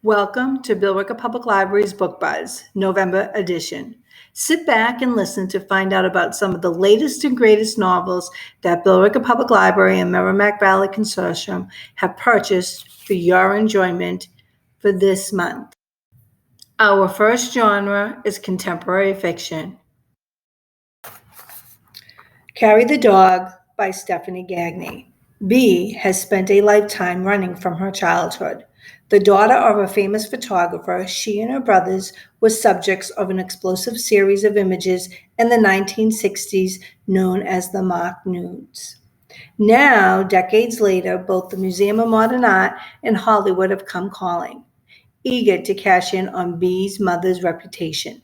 Welcome to Billerica Public Library's Book Buzz, November edition. Sit back and listen to find out about some of the latest and greatest novels that Billerica Public Library and Merrimack Valley Consortium have purchased for your enjoyment for this month. Our first genre is contemporary fiction. Carry the Dog by Stephanie Gagné. Bee has spent a lifetime running from her childhood. The daughter of a famous photographer, she and her brothers were subjects of an explosive series of images in the 1960s known as the mock nudes. Now, decades later, both the Museum of Modern Art and Hollywood have come calling, eager to cash in on Bee's mother's reputation.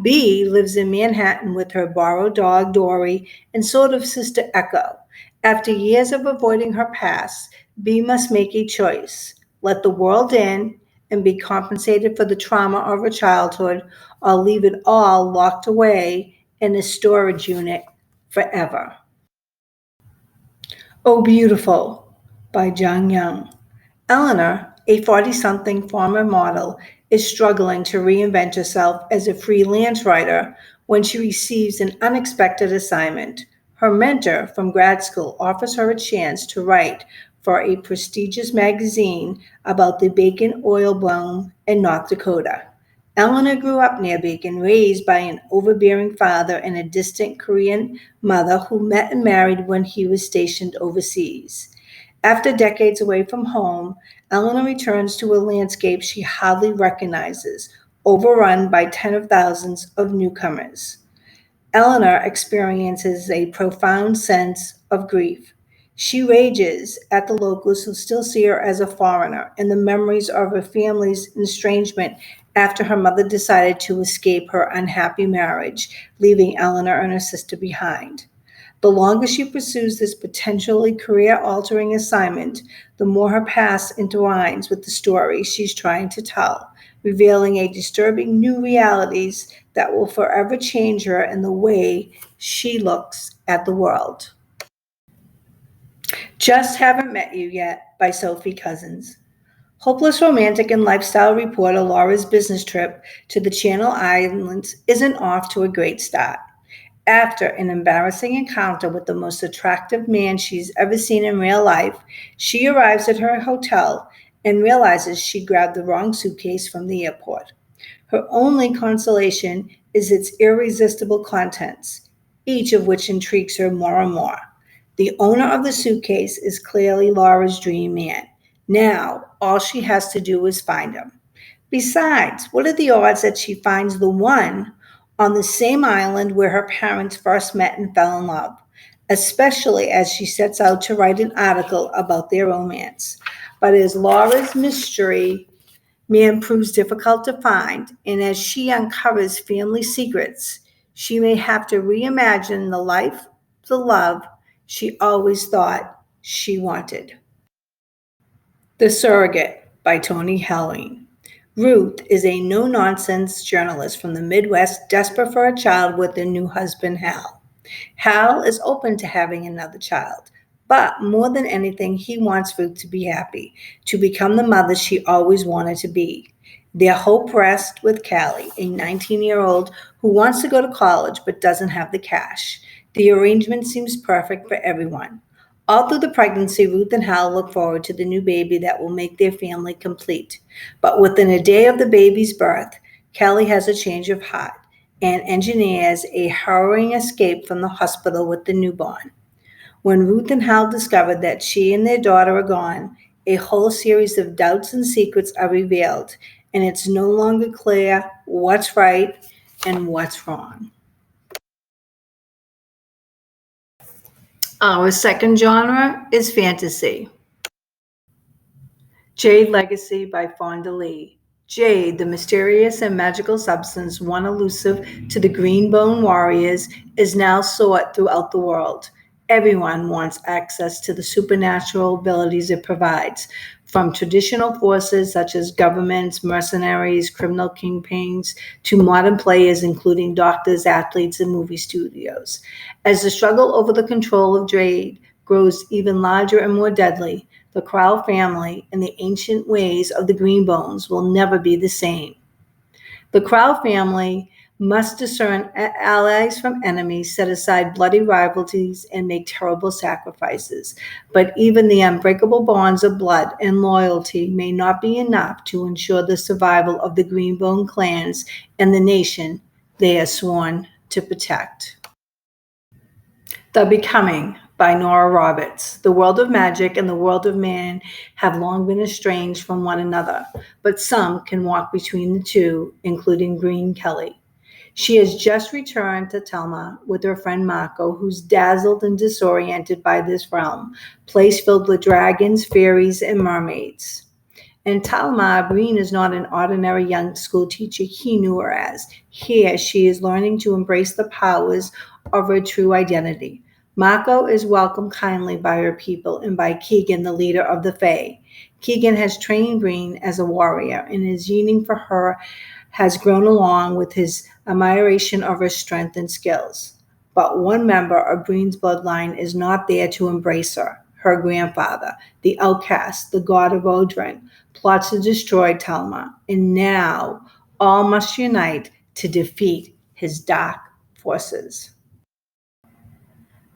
Bee lives in Manhattan with her borrowed dog, Dory, and sort of sister, Echo. After years of avoiding her past, Bee must make a choice: let the world in and be compensated for the trauma of her childhood, or leave it all locked away in a storage unit forever. Oh Beautiful by Jung Young. Eleanor, a 40-something former model, is struggling to reinvent herself as a freelance writer when she receives an unexpected assignment. Her mentor from grad school offers her a chance to write for a prestigious magazine about the Bacon oil boom in North Dakota. Eleanor grew up near Bacon, raised by an overbearing father and a distant Korean mother who met and married when he was stationed overseas. After decades away from home, Eleanor returns to a landscape she hardly recognizes, overrun by tens of thousands of newcomers. Eleanor experiences a profound sense of grief. She rages at the locals who still see her as a foreigner and the memories of her family's estrangement after her mother decided to escape her unhappy marriage, leaving Eleanor and her sister behind. The longer she pursues this potentially career-altering assignment, the more her past intertwines with the story she's trying to tell, revealing a disturbing new realities that will forever change her and the way she looks at the world. Just Haven't Met You Yet by Sophie Cousins. Hopeless romantic and lifestyle reporter Laura's business trip to the Channel Islands isn't off to a great start. After an embarrassing encounter with the most attractive man she's ever seen in real life, she arrives at her hotel and realizes she grabbed the wrong suitcase from the airport. Her only consolation is its irresistible contents, each of which intrigues her more and more. The owner of the suitcase is clearly Laura's dream man. Now, all she has to do is find him. Besides, what are the odds that she finds the one on the same island where her parents first met and fell in love, especially as she sets out to write an article about their romance? But as Laura's mystery man proves difficult to find, and as she uncovers family secrets, she may have to reimagine the love she always thought she wanted. The Surrogate by Tony Helling. Ruth is a no-nonsense journalist from the Midwest desperate for a child with her new husband, Hal. Hal is open to having another child, but more than anything, he wants Ruth to be happy, to become the mother she always wanted to be. Their hope rests with Callie, a 19-year-old who wants to go to college but doesn't have the cash. The arrangement seems perfect for everyone. All through the pregnancy, Ruth and Hal look forward to the new baby that will make their family complete. But within a day of the baby's birth, Kelly has a change of heart and engineers a harrowing escape from the hospital with the newborn. When Ruth and Hal discover that she and their daughter are gone, a whole series of doubts and secrets are revealed, and it's no longer clear what's right and what's wrong. Our second genre is fantasy. Jade Legacy by Fonda Lee. Jade, the mysterious and magical substance once elusive to the Greenbone Warriors, is now sought throughout the world. Everyone wants access to the supernatural abilities it provides, from traditional forces such as governments, mercenaries, criminal kingpins, to modern players including doctors, athletes, and movie studios. As the struggle over the control of Jade grows even larger and more deadly, The Crowell family and the ancient ways of the Greenbones will never be the same. The Crowell family must discern allies from enemies, set aside bloody rivalries, and make terrible sacrifices. But even the unbreakable bonds of blood and loyalty may not be enough to ensure the survival of the Greenbone clans and the nation they are sworn to protect. The Becoming by Nora Roberts. The world of magic and the world of man have long been estranged from one another, but some can walk between the two, including Green Kelly. She has just returned to Telma with her friend Mako, who's dazzled and disoriented by this realm, place filled with dragons, fairies, and mermaids. In Talma, Breen is not an ordinary young school teacher he knew her as. Here, she is learning to embrace the powers of her true identity. Mako is welcomed kindly by her people and by Keegan, the leader of the Fae. Keegan has trained Breen as a warrior, and his yearning for her has grown along with his admiration of her strength and skills. But one member of Breen's bloodline is not there to embrace her. Her grandfather, the outcast, the god of Odrin, plots to destroy Telma, and now all must unite to defeat his dark forces.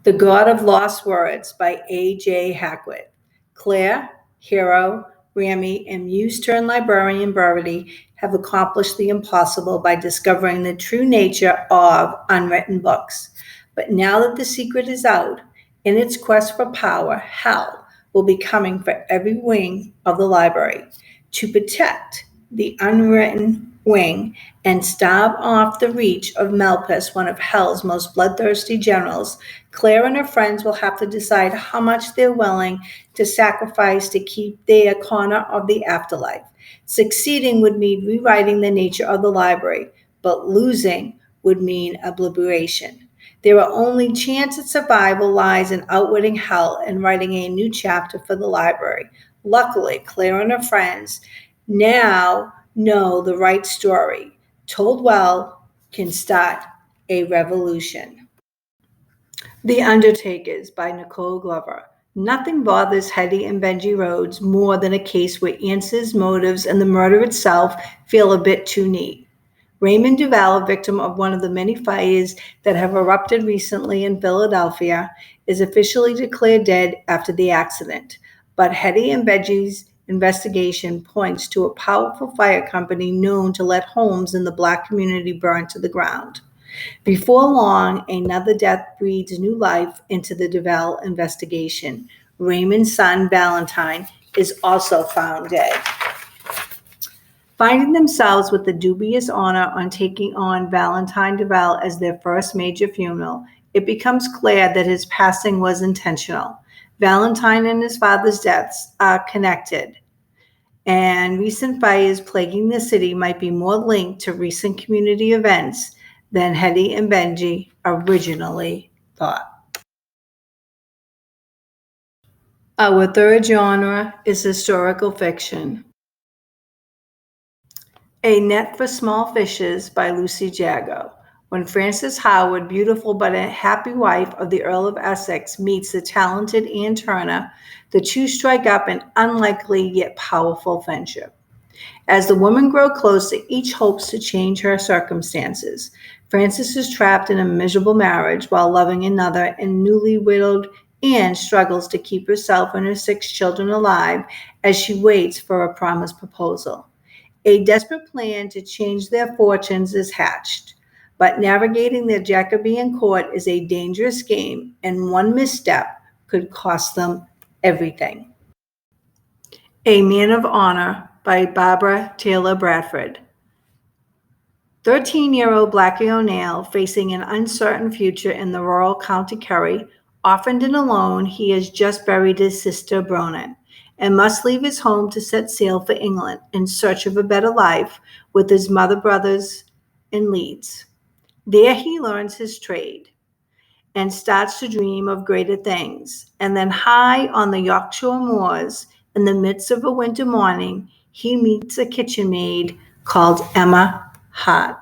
The God of Lost Words by A.J. Hackwood. Claire, Hero, Rami, and Muse-turned librarian Brevity have accomplished the impossible by discovering the true nature of unwritten books. But now that the secret is out, in its quest for power, hell will be coming for every wing of the library. To protect the unwritten wing and stave off the reach of Malpus, one of hell's most bloodthirsty generals, Claire and her friends will have to decide how much they're willing to sacrifice to keep their corner of the afterlife. Succeeding would mean rewriting the nature of the library, but losing would mean obliteration. Their only chance at survival lies in outwitting hell and writing a new chapter for the library. Luckily, Claire and her friends now know the right story. Told well, can start a revolution. The Undertakers by Nicole Glover. Nothing bothers Hetty and Benji Rhodes more than a case where answers, motives, and the murder itself feel a bit too neat. Raymond Duval, a victim of one of the many fires that have erupted recently in Philadelphia, is officially declared dead after the accident. But Hetty and Benji's investigation points to a powerful fire company known to let homes in the Black community burn to the ground. Before long, another death breathes new life into the Duval investigation. Raymond's son, Valentine, is also found dead. Finding themselves with the dubious honor on taking on Valentine Duval as their first major funeral, it becomes clear that his passing was intentional. Valentine and his father's deaths are connected, and recent fires plaguing the city might be more linked to recent community events than Hetty and Benji originally thought. Our third genre is historical fiction. A Net for Small Fishes by Lucy Jago. When Frances Howard, beautiful but a happy wife of the Earl of Essex, meets the talented Anne Turner, the two strike up an unlikely yet powerful friendship. As the women grow closer, each hopes to change her circumstances. Frances is trapped in a miserable marriage while loving another, and newly widowed Anne struggles to keep herself and her 6 children alive as she waits for a promised proposal. A desperate plan to change their fortunes is hatched, but navigating the Jacobean court is a dangerous game, and one misstep could cost them everything. A Man of Honor by Barbara Taylor Bradford. 13-year-old Blackie O'Neill, facing an uncertain future in the rural County Kerry, orphaned and alone, he has just buried his sister Bronan, and must leave his home to set sail for England in search of a better life with his mother, brothers, in Leeds. There he learns his trade and starts to dream of greater things. And then high on the Yorkshire moors, in the midst of a winter morning, he meets a kitchen maid called Emma Hart.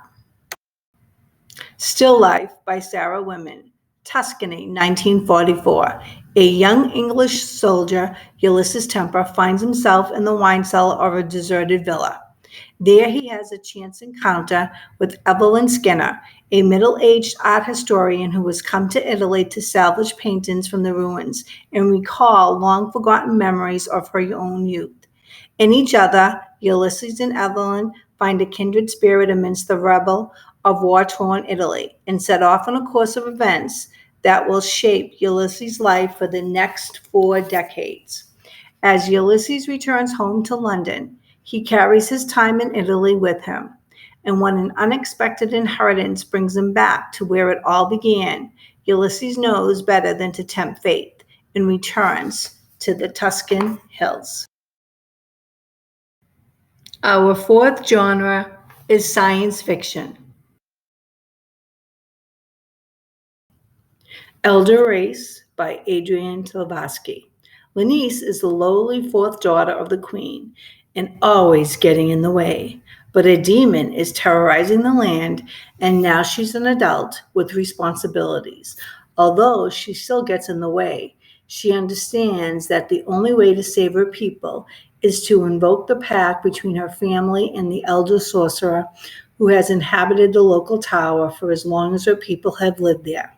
Still Life by Sarah Women. Tuscany, 1944. A young English soldier, Ulysses Temper, finds himself in the wine cellar of a deserted villa. There he has a chance encounter with Evelyn Skinner, a middle aged art historian who has come to Italy to salvage paintings from the ruins and recall long forgotten memories of her own youth. In each other, Ulysses and Evelyn find a kindred spirit amidst the rebel of war torn Italy and set off on a course of events that will shape Ulysses' life for the next 4 decades. As Ulysses returns home to London, he carries his time in Italy with him. And when an unexpected inheritance brings him back to where it all began, Ulysses knows better than to tempt fate and returns to the Tuscan hills. Our fourth genre is science fiction. Elder Race by Adrian Tavasky. Lenice is the lowly fourth daughter of the queen and always getting in the way. But a demon is terrorizing the land, and now she's an adult with responsibilities. Although she still gets in the way, she understands that the only way to save her people is to invoke the pact between her family and the elder sorcerer who has inhabited the local tower for as long as her people have lived there.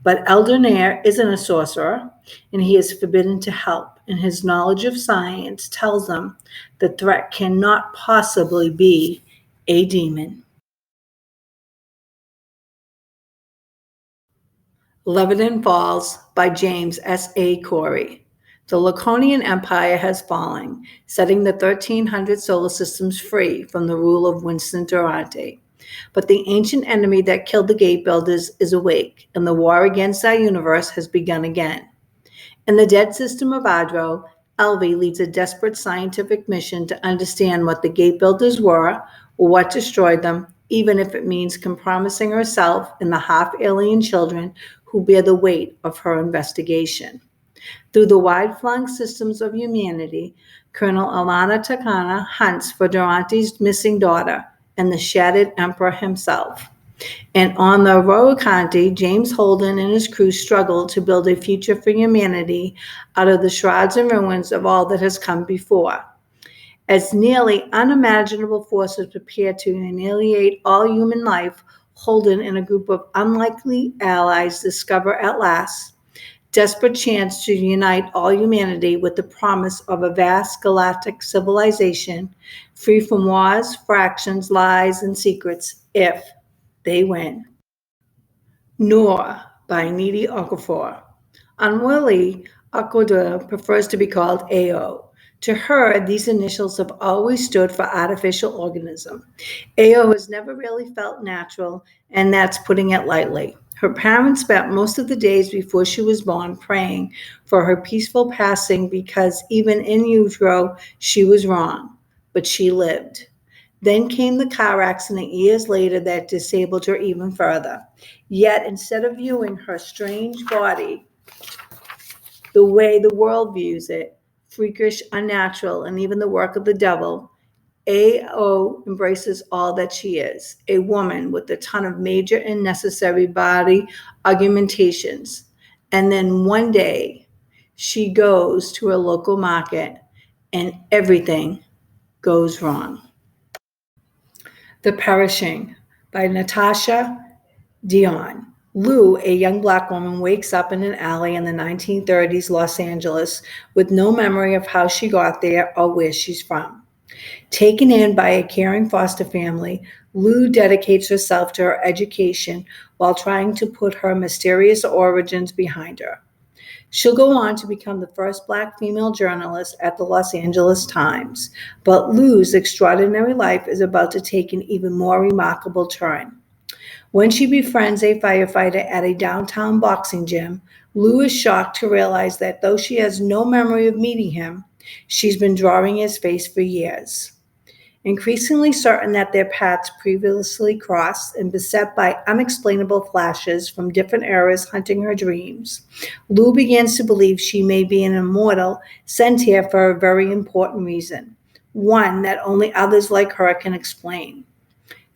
But Elder Nair isn't a sorcerer, and he is forbidden to help, and his knowledge of science tells him the threat cannot possibly be a demon. Lebanon Falls by James S. A. Corey. The Laconian Empire has fallen, setting the 1300 solar systems free from the rule of Winston Durante. But the ancient enemy that killed the gate builders is awake, and the war against our universe has begun again. In the dead system of Adro, Elvi leads a desperate scientific mission to understand what the gate builders were or what destroyed them, even if it means compromising herself and the half-alien children who bear the weight of her investigation. Through the wide-flung systems of humanity, Colonel Alana Takana hunts for Durante's missing daughter and the shattered emperor himself. And on the Roacanti, James Holden and his crew struggle to build a future for humanity out of the shrouds and ruins of all that has come before. As nearly unimaginable forces prepare to annihilate all human life, Holden and a group of unlikely allies discover at last desperate chance to unite all humanity with the promise of a vast galactic civilization free from wars, fractions, lies, and secrets if they win. Noor by Nidhi Okafor. Unwilly, Akoda prefers to be called AO. To her, these initials have always stood for artificial organism. AO has never really felt natural, and that's putting it lightly. Her parents spent most of the days before she was born praying for her peaceful passing because even in utero, she was wrong, but she lived. Then came the car accident years later that disabled her even further. Yet, instead of viewing her strange body the way the world views it, freakish, unnatural, and even the work of the devil, AO embraces all that she is, a woman with a ton of major and necessary body augmentations. And then one day, she goes to a local market and everything goes wrong. The Perishing by Natasha Dion. Lou, a young black woman, wakes up in an alley in the 1930s Los Angeles with no memory of how she got there or where she's from. Taken in by a caring foster family, Lou dedicates herself to her education while trying to put her mysterious origins behind her. She'll go on to become the first black female journalist at the Los Angeles Times, but Lou's extraordinary life is about to take an even more remarkable turn. When she befriends a firefighter at a downtown boxing gym, Lou is shocked to realize that though she has no memory of meeting him, she's been drawing his face for years. Increasingly certain that their paths previously crossed and beset by unexplainable flashes from different eras hunting her dreams, Lou begins to believe she may be an immortal sent here for a very important reason, one that only others like her can explain.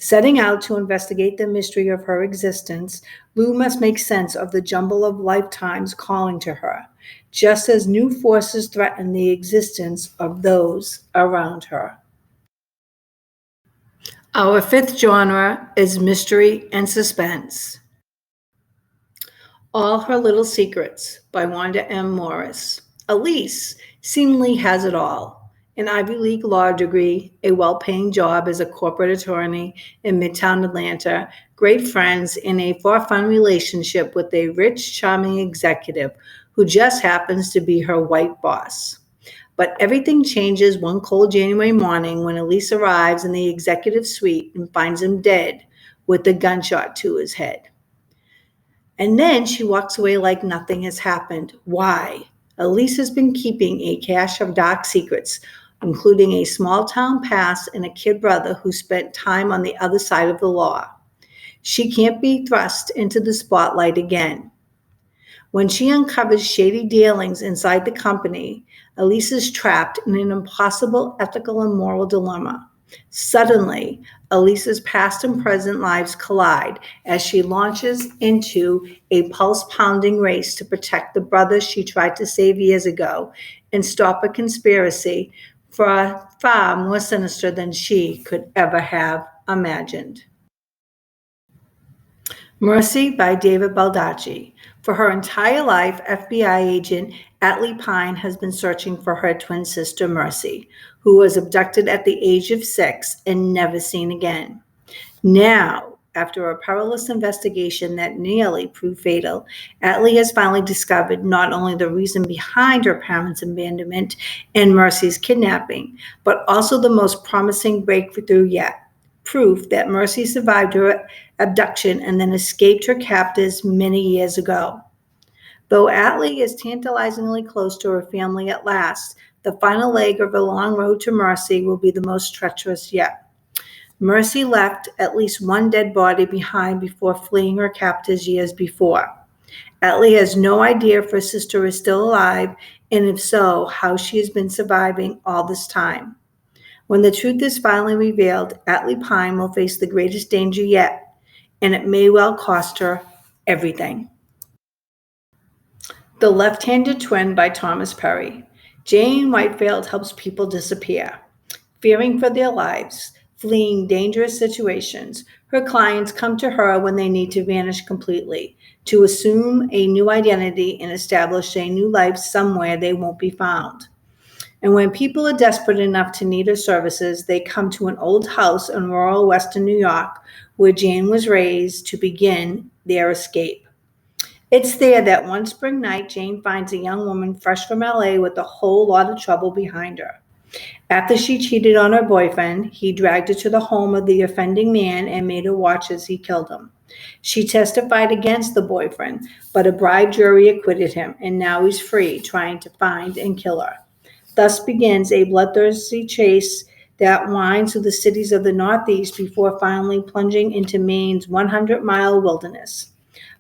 Setting out to investigate the mystery of her existence, Lou must make sense of the jumble of lifetimes calling to her, just as new forces threaten the existence of those around her. Our fifth genre is mystery and suspense. All Her Little Secrets by Wanda M. Morris. Elise seemingly has it all: an Ivy League law degree, a well paying job as a corporate attorney in Midtown Atlanta, great friends, and a far fun relationship with a rich, charming executive who just happens to be her white boss. But everything changes one cold January morning when Elise arrives in the executive suite and finds him dead with a gunshot to his head. And then she walks away like nothing has happened. Why? Elise has been keeping a cache of dark secrets, including a small town past and a kid brother who spent time on the other side of the law. She can't be thrust into the spotlight again. When she uncovers shady dealings inside the company, Elise is trapped in an impossible ethical and moral dilemma. Suddenly, Elise's past and present lives collide as she launches into a pulse-pounding race to protect the brother she tried to save years ago and stop a conspiracy far more sinister than she could ever have imagined. Mercy by David Baldacci. For her entire life, FBI agent Atlee Pine has been searching for her twin sister Mercy, who was abducted at the age of 6 and never seen again. Now, after a perilous investigation that nearly proved fatal, Atlee has finally discovered not only the reason behind her parents' abandonment and Mercy's kidnapping, but also the most promising breakthrough yet: proof that Mercy survived her abduction and then escaped her captors many years ago. Though Atlee is tantalizingly close to her family at last, the final leg of the long road to Mercy will be the most treacherous yet. Mercy left at least one dead body behind before fleeing her captors years before. Atlee has no idea if her sister is still alive, and if so, how she has been surviving all this time. When the truth is finally revealed, Atlee Pine will face the greatest danger yet, and it may well cost her everything. The Left-Handed Twin by Thomas Perry. Jane Whitefield helps people disappear, fearing for their lives, fleeing dangerous situations. Her clients come to her when they need to vanish completely, to assume a new identity and establish a new life somewhere they won't be found. And when people are desperate enough to need her services, they come to an old house in rural Western New York where Jane was raised to begin their escape. It's there that one spring night, Jane finds a young woman fresh from LA with a whole lot of trouble behind her. After she cheated on her boyfriend, he dragged her to the home of the offending man and made her watch as he killed him. She testified against the boyfriend, but a bribed jury acquitted him, and now he's free, trying to find and kill her. Thus begins a bloodthirsty chase that winds through the cities of the Northeast before finally plunging into Maine's 100-mile wilderness.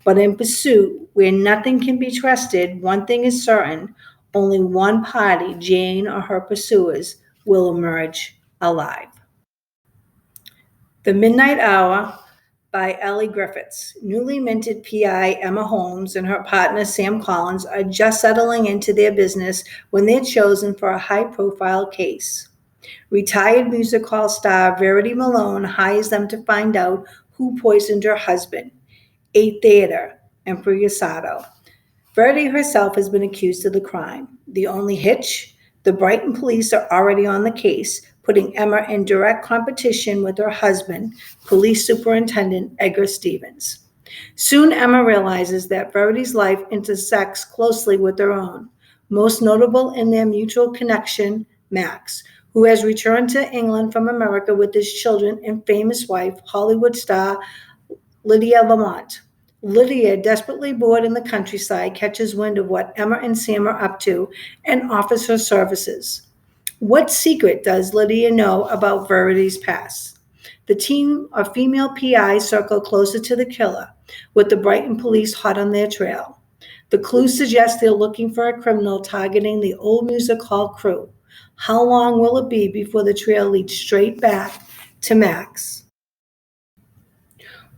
But in pursuit, where nothing can be trusted, one thing is certain: only one party, Jane or her pursuers, will emerge alive. The Midnight Hour by Ellie Griffiths. Newly minted PI Emma Holmes and her partner Sam Collins are just settling into their business when they're chosen for a high-profile case. Retired music hall star Verity Malone hires them to find out who poisoned her husband, a theater impresario. Verity herself has been accused of the crime. The only hitch? The Brighton police are already on the case, putting Emma in direct competition with her husband, Police Superintendent Edgar Stevens. Soon Emma realizes that Verity's life intersects closely with her own, most notable in their mutual connection, Max, who has returned to England from America with his children and famous wife, Hollywood star Lydia Lamont. Lydia, desperately bored in the countryside, catches wind of what Emma and Sam are up to and offers her services. What secret does Lydia know about Verity's past? The team of female PIs circle closer to the killer, with the Brighton police hot on their trail. The clues suggest they're looking for a criminal targeting the old music hall crew. How long will it be before the trail leads straight back to Max?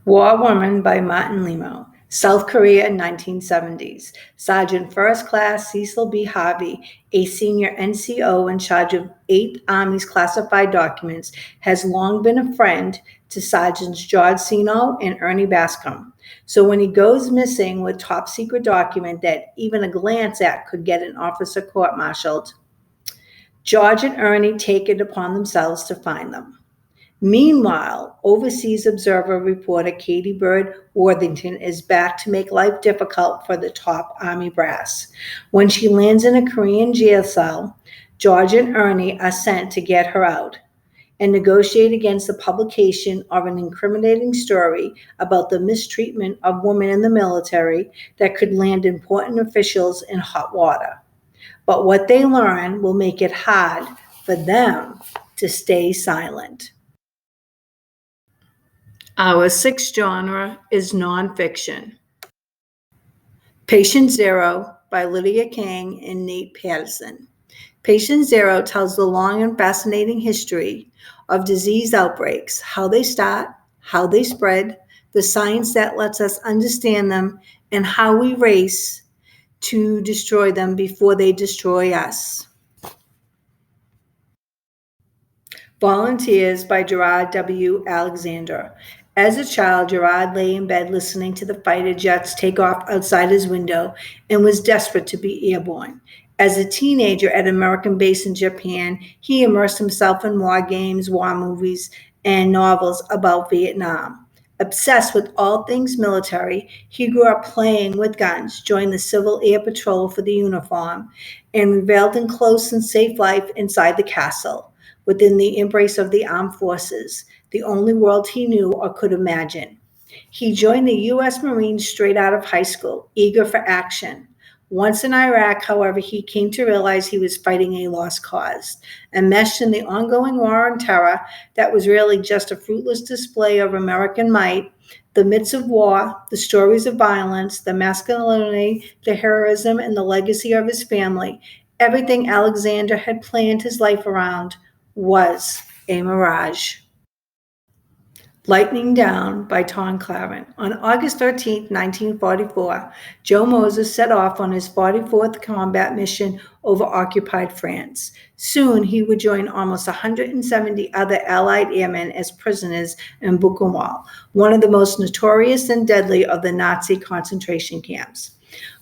War Woman by Martin Lemo. South Korea, 1970s. Sergeant First Class Cecil B. Harvey, a senior NCO in charge of 8 Army's classified documents, has long been a friend to Sergeants George Sino and Ernie Bascom. So when he goes missing with top secret document that even a glance at could get an officer court-martialed, George and Ernie take it upon themselves to find them. Meanwhile, overseas observer reporter Katie Bird Worthington is back to make life difficult for the top Army brass. When she lands in a Korean jail cell, George and Ernie are sent to get her out and negotiate against the publication of an incriminating story about the mistreatment of women in the military that could land important officials in hot water. But what they learn will make it hard for them to stay silent. Our sixth genre is nonfiction. Patient Zero by Lydia King and Nate Patterson. Patient Zero tells the long and fascinating history of disease outbreaks, how they start, how they spread, the science that lets us understand them, and how we race to destroy them before they destroy us. Volunteers by Gerard W. Alexander. As a child, Gerard lay in bed listening to the fighter jets take off outside his window and was desperate to be airborne. As a teenager at an American base in Japan, he immersed himself in war games, war movies, and novels about Vietnam. Obsessed with all things military, he grew up playing with guns, joined the Civil Air Patrol for the uniform, and reveled in close and safe life inside the castle, within the embrace of the armed forces, the only world he knew or could imagine. He joined the U.S. Marines straight out of high school, eager for action. Once in Iraq, however, he came to realize he was fighting a lost cause. Enmeshed in the ongoing war on terror that was really just a fruitless display of American might, the myths of war, the stories of violence, the masculinity, the heroism, and the legacy of his family, everything Alexander had planned his life around was a mirage. Lightning Down by Tom Claren. On August 13, 1944, Joe Moses set off on his 44th combat mission over occupied France. Soon he would join almost 170 other Allied airmen as prisoners in Buchenwald, one of the most notorious and deadly of the Nazi concentration camps.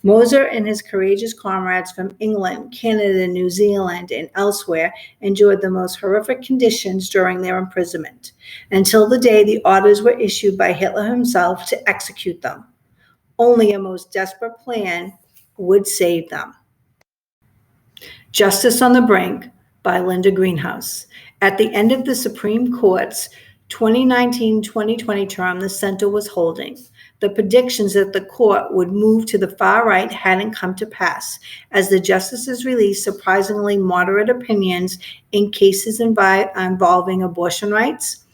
Moser and his courageous comrades from England, Canada, New Zealand, and elsewhere endured the most horrific conditions during their imprisonment, until the day the orders were issued by Hitler himself to execute them. Only a most desperate plan would save them. Justice on the Brink by Linda Greenhouse. At the end of the Supreme Court's 2019-2020 term, the center was holding. The predictions that the court would move to the far right hadn't come to pass, as the justices released surprisingly moderate opinions in cases involving abortion rights,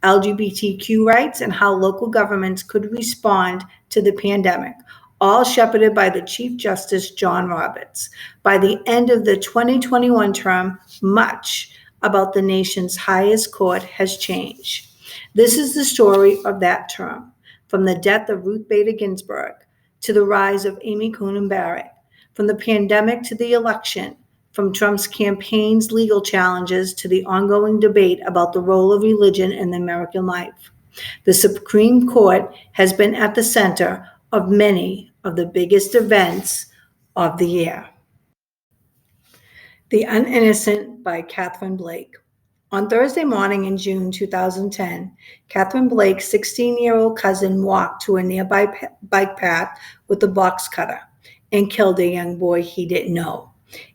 LGBTQ rights, and how local governments could respond to the pandemic, all shepherded by the Chief Justice John Roberts. By the end of the 2021 term, much about the nation's highest court has changed. This is the story of that term, from the death of Ruth Bader Ginsburg to the rise of Amy Coney Barrett, from the pandemic to the election, from Trump's campaign's legal challenges to the ongoing debate about the role of religion in American life. The Supreme Court has been at the center of many of the biggest events of the year. The Uninnocent by Catherine Blake. On Thursday morning in June 2010, Catherine Blake's 16-year-old cousin walked to a nearby bike path with a box cutter and killed a young boy he didn't know.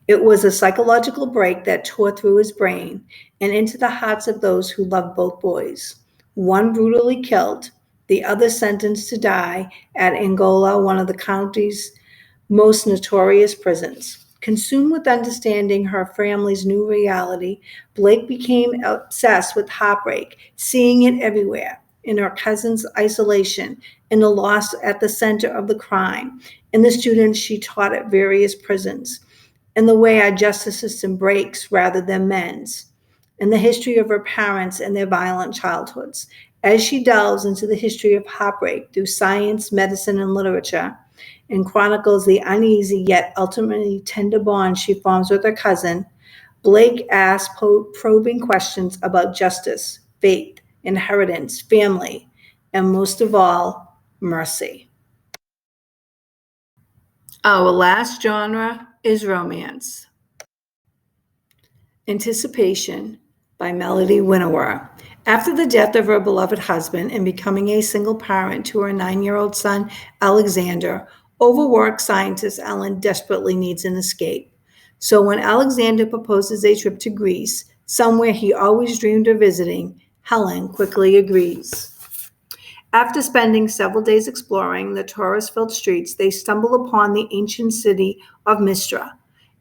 It was a psychological break that tore through his brain and into the hearts of those who loved both boys. One brutally killed, the other sentenced to die at Angola, one of the county's most notorious prisons. Consumed with understanding her family's new reality, Blake became obsessed with heartbreak, seeing it everywhere, in her cousin's isolation, in the loss at the center of the crime, in the students she taught at various prisons, in the way our justice system breaks rather than mends, in the history of her parents and their violent childhoods. As she delves into the history of heartbreak through science, medicine, and literature, and chronicles the uneasy yet ultimately tender bond she forms with her cousin, Blake asks probing questions about justice, faith, inheritance, family, and most of all, mercy. Our last genre is romance. Anticipation by Melody Winnower. After the death of her beloved husband and becoming a single parent to her 9-year-old son, Alexander, overworked scientist Ellen desperately needs an escape. So when Alexander proposes a trip to Greece, somewhere he always dreamed of visiting, Helen quickly agrees. After spending several days exploring the tourist-filled streets, they stumble upon the ancient city of Mistra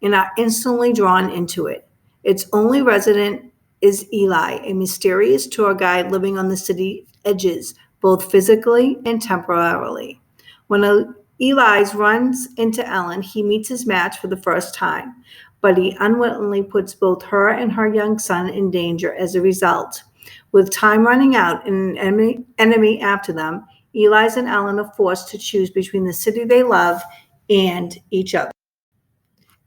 and are instantly drawn into it. Its only resident is Eli, a mysterious tour guide living on the city edges, both physically and temporarily. When Eli runs into Ellen, he meets his match for the first time, but he unwittingly puts both her and her young son in danger as a result. With time running out and an enemy after them, Eli and Ellen are forced to choose between the city they love and each other.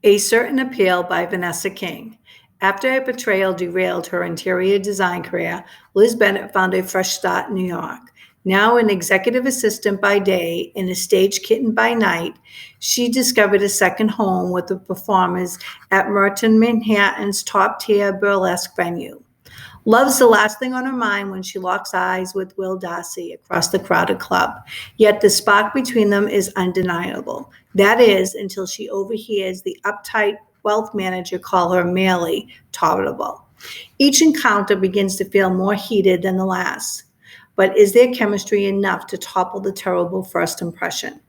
A Certain Appeal by Vanessa King. After a betrayal derailed her interior design career, Liz Bennett found a fresh start in New York. Now an executive assistant by day and a stage kitten by night, she discovered a second home with the performers at Merton Manhattan's top-tier burlesque venue. Love's the last thing on her mind when she locks eyes with Will Darcy across the crowded club. Yet the spark between them is undeniable. That is, until she overhears the uptight wealth manager call her merely tolerable. Each encounter begins to feel more heated than the last. But is their chemistry enough to topple the terrible first impression?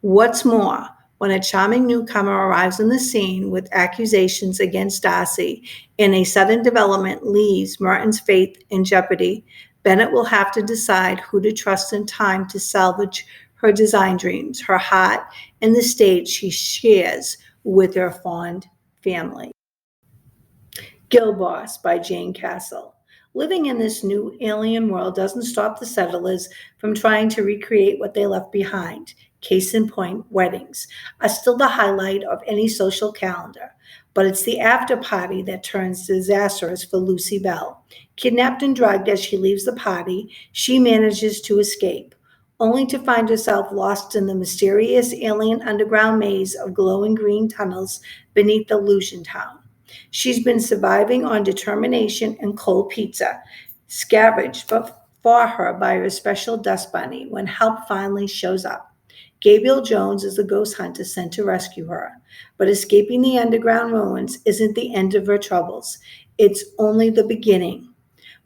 What's more, when a charming newcomer arrives on the scene with accusations against Darcy and a sudden development leaves Merton's faith in jeopardy, Bennett will have to decide who to trust in time to salvage her design dreams, her heart, and the stage she shares with her fond family. Gilboss by Jane Castle. Living in this new alien world doesn't stop the settlers from trying to recreate what they left behind. Case in point, weddings are still the highlight of any social calendar, but it's the after party that turns disastrous for Lucy Bell. Kidnapped and drugged as she leaves the party, she manages to escape, only to find herself lost in the mysterious alien underground maze of glowing green tunnels beneath Illusion Town. She's been surviving on determination and cold pizza, scavenged for her by her special dust bunny when help finally shows up. Gabriel Jones is the ghost hunter sent to rescue her, but escaping the underground ruins isn't the end of her troubles. It's only the beginning.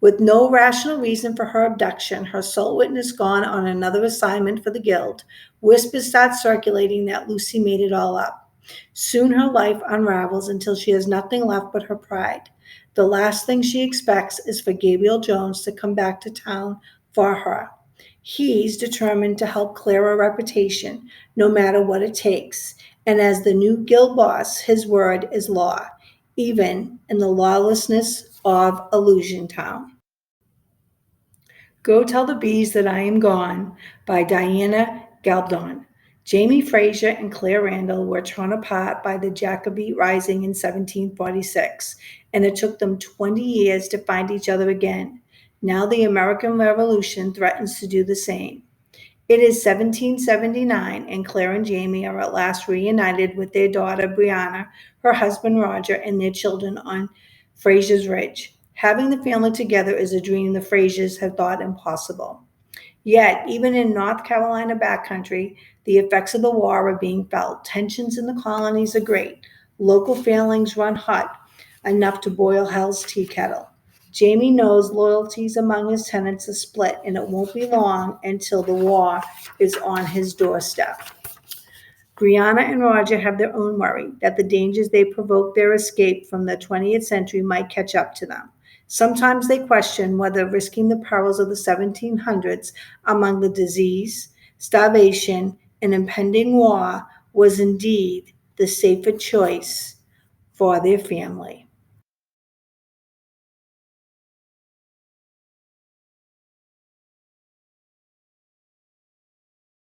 With no rational reason for her abduction, her sole witness gone on another assignment for the guild, whispers start circulating that Lucy made it all up. Soon her life unravels until she has nothing left but her pride. The last thing she expects is for Gabriel Jones to come back to town for her. He's determined to help clear her reputation, no matter what it takes. And as the new guild boss, his word is law, even in the lawlessness of Illusion Town. Go Tell the Bees That I Am Gone by Diana Gabaldon. Jamie Fraser and Claire Randall were torn apart by the Jacobite Rising in 1746, and it took them 20 years to find each other again. Now the American Revolution threatens to do the same. It is 1779, and Claire and Jamie are at last reunited with their daughter Brianna, her husband Roger, and their children on Fraser's Ridge. Having the family together is a dream the Frasers had thought impossible. Yet, even in North Carolina backcountry, the effects of the war are being felt. Tensions in the colonies are great. Local failings run hot, enough to boil hell's tea kettle. Jamie knows loyalties among his tenants are split, and it won't be long until the war is on his doorstep. Brianna and Roger have their own worry that the dangers they provoked their escape from the 20th century might catch up to them. Sometimes they question whether risking the perils of the 1700s among the disease, starvation, and impending war was indeed the safer choice for their family.